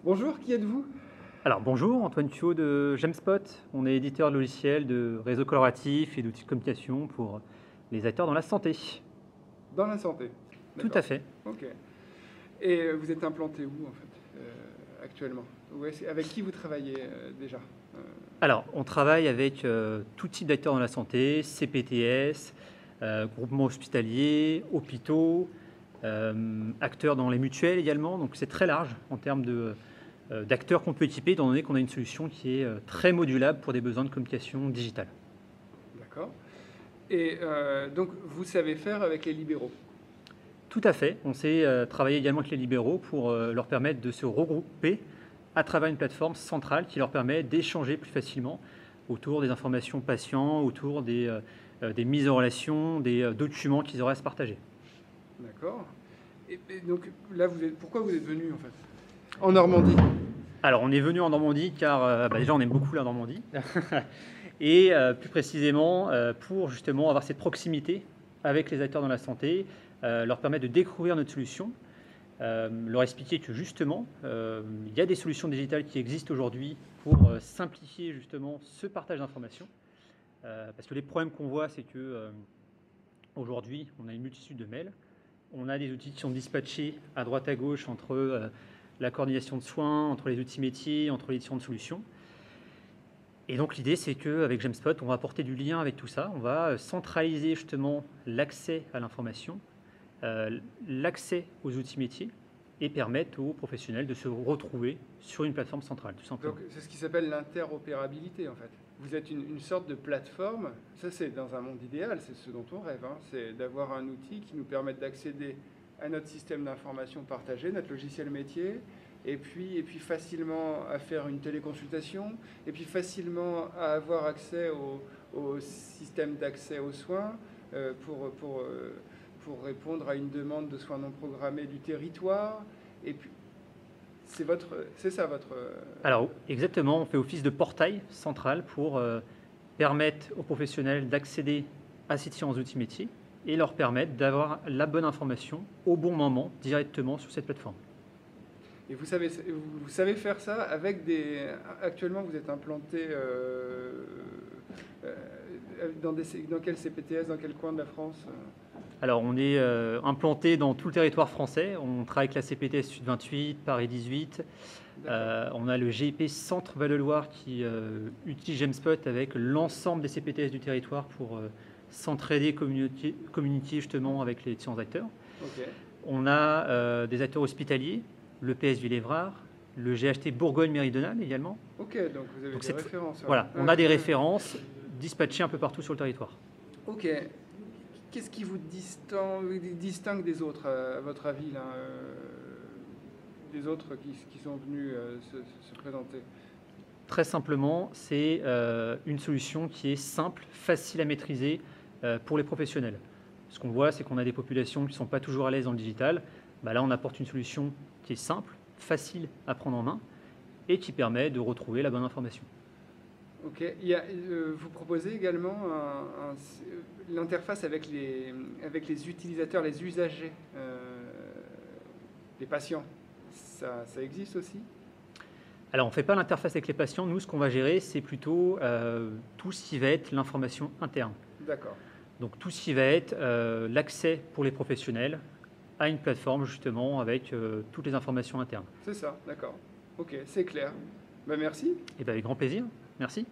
Bonjour, qui êtes-vous? Alors bonjour, Antoine Thuot de Gemspot. On est éditeur de logiciels, de réseaux collaboratifs et d'outils de communication pour les acteurs dans la santé. Dans la santé. Tout à D'accord. fait. Ok. Et vous êtes implanté où en fait actuellement? Avec qui vous travaillez déjà? Alors, on travaille avec tout type d'acteurs dans la santé, CPTS, groupements hospitaliers, hôpitaux, acteurs dans les mutuelles également. Donc c'est très large en termes d'acteurs qu'on peut équiper, étant donné qu'on a une solution qui est très modulable pour des besoins de communication digitale. D'accord. Et donc vous savez faire avec les libéraux? Tout à fait. On sait travailler également avec les libéraux pour leur permettre de se regrouper à travers une plateforme centrale qui leur permet d'échanger plus facilement autour des informations patients, autour des mises en relation, des documents qu'ils auraient à se partager. D'accord. Et donc là, pourquoi vous êtes venu en fait? En Normandie? Alors, on est venu en Normandie car déjà on aime beaucoup la Normandie et plus précisément pour justement avoir cette proximité avec les acteurs dans la santé, leur permettre de découvrir notre solution, leur expliquer que justement il y a des solutions digitales qui existent aujourd'hui pour simplifier justement ce partage d'informations. Parce que les problèmes qu'on voit, c'est que aujourd'hui on a une multitude de mails, on a des outils qui sont dispatchés à droite à gauche entre la coordination de soins, entre les outils métiers, entre les différentes solutions. Et donc l'idée, c'est qu'avec Gemspot, on va apporter du lien avec tout ça. On va centraliser justement l'accès à l'information, l'accès aux outils métiers et permettre aux professionnels de se retrouver sur une plateforme centrale, tout simplement. Donc c'est ce qui s'appelle l'interopérabilité en fait. Vous êtes une sorte de plateforme, ça c'est dans un monde idéal, c'est ce dont on rêve, hein. C'est d'avoir un outil qui nous permette d'accéder à notre système d'information partagé, notre logiciel métier, et puis facilement à faire une téléconsultation, et puis facilement à avoir accès au système d'accès aux soins pour répondre à une demande de soins non programmés du territoire. Et puis c'est ça votre... Alors exactement, on fait office de portail central pour permettre aux professionnels d'accéder à ces différents outils métiers et leur permettre d'avoir la bonne information au bon moment directement sur cette plateforme. Et vous savez faire ça avec des... Actuellement, vous êtes implanté dans quel CPTS, dans quel coin de la France? Alors on est implanté dans tout le territoire français, on travaille avec la CPTS Sud 28, Paris 18, on a le GIP Centre Val-de-Loire qui utilise Gemspot avec l'ensemble des CPTS du territoire pour s'entraider, communiquer justement avec les différents acteurs. Okay. On a des acteurs hospitaliers, le PS Villévrard, le GHT Bourgogne-Méridionale également. Ok, donc vous avez des références. Voilà, on a des références dispatchées un peu partout sur le territoire. Ok. Qu'est-ce qui vous distingue des autres, à votre avis, là, des autres qui sont venus se présenter? Très simplement, c'est une solution qui est simple, facile à maîtriser pour les professionnels. Ce qu'on voit, c'est qu'on a des populations qui ne sont pas toujours à l'aise dans le digital. Là, on apporte une solution qui est simple, facile à prendre en main et qui permet de retrouver la bonne information. Ok. Vous proposez également l'interface avec les utilisateurs, les usagers, les patients. Ça existe aussi? Alors, on ne fait pas l'interface avec les patients. Nous, ce qu'on va gérer, c'est plutôt tout ce qui va être l'information interne. D'accord. Donc, tout ce qui va être l'accès pour les professionnels à une plateforme, justement, avec toutes les informations internes. C'est ça, d'accord. Ok, c'est clair. Merci. Et bien, avec grand plaisir. Merci.